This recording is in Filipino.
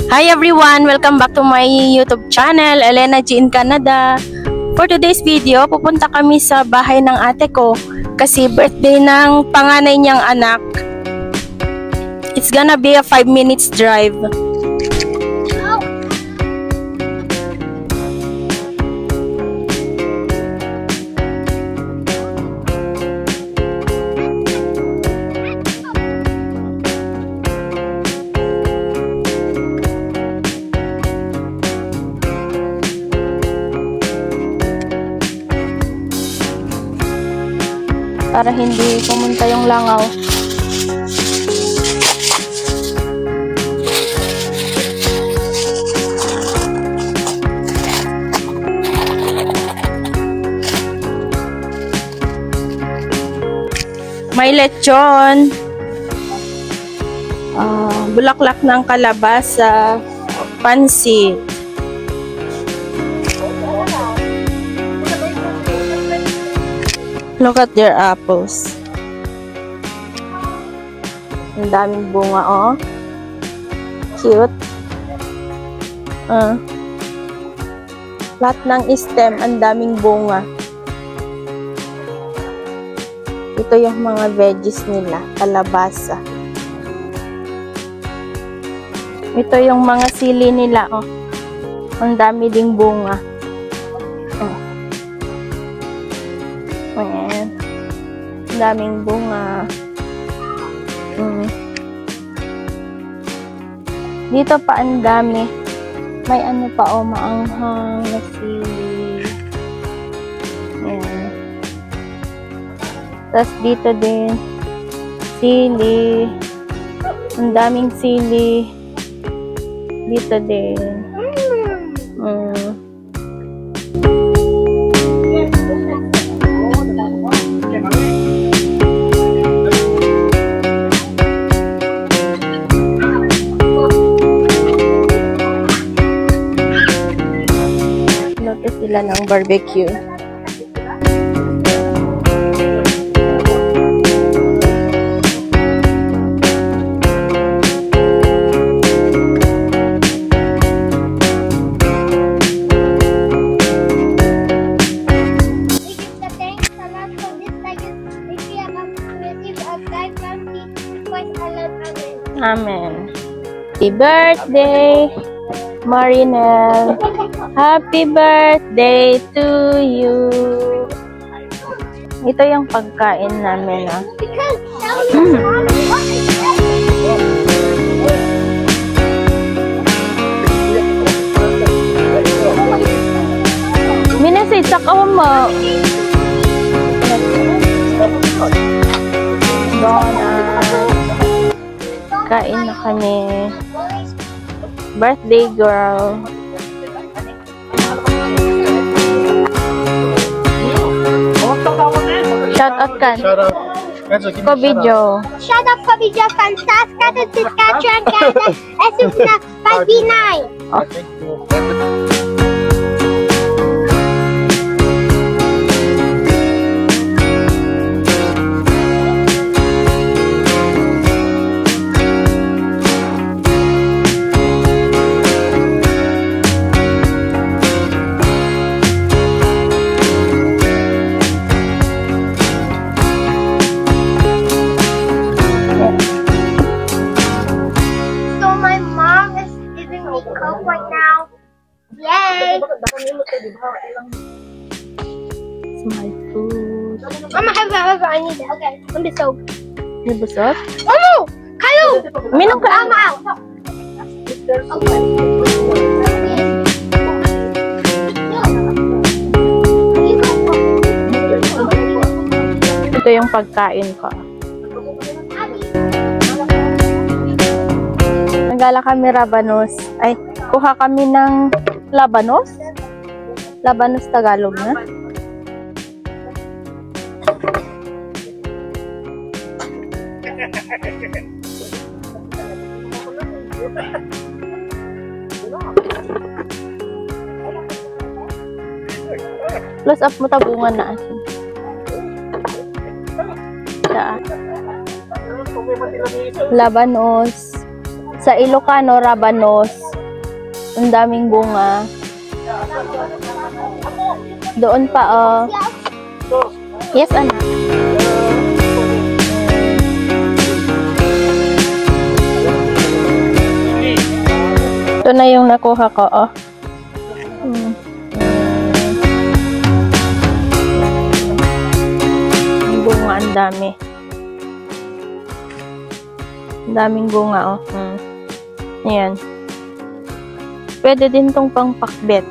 Hi everyone! Welcome back to my YouTube channel, Elena G in Canada. For today's video, pupunta kami sa bahay ng ate ko kasi birthday ng panganay niyang anak. It's gonna be a 5 minutes drive. Para hindi pumunta yung langaw. May lechon, bulaklak ng kalabasa, pansit. Look at their apples. Ang daming bunga, oh. Cute. Lahat ng stem, ang daming bunga. Ito yung mga veggies nila, kalabasa. Ito yung mga sili nila, oh. Ang dami ding bunga. Ayan. Daming bunga. Dito pa ang dami. May ano pa, oh, maanghang na sili. Ayan. Tapos dito din, sili. Ang daming sili. Dito din. Sila ng barbecue. Amen. Happy birthday, Marinel. Happy birthday to you. Ito yung pagkain namin, ah. Minasay, tsaka mo. Kain na kami. Birthday girl. Shout out kan. Ko video. Shout out ko video kan Saskatchewan, Saskatchewan, Canada. Esim na 5B9. Okay. It's my food. Mama, have I need it. Okay, let me soak. May busog? Oh, kayo! Minum ka. Mama out. Okay. Ito yung pagkain ko. Nagala kami Rabanos. Ay, kuha kami ng labanos. Labanos Tagalog na. Close up mo tabungan na asin. Labanos. Sa Ilocano, Rabanos. Ang daming bunga. Doon pa, oh. Yes, anak. Ito na yung nakuha ko, oh. Ang bunga, ang dami. Ang daming bunga, oh. Ayan. Pwede din tong pang pakbet.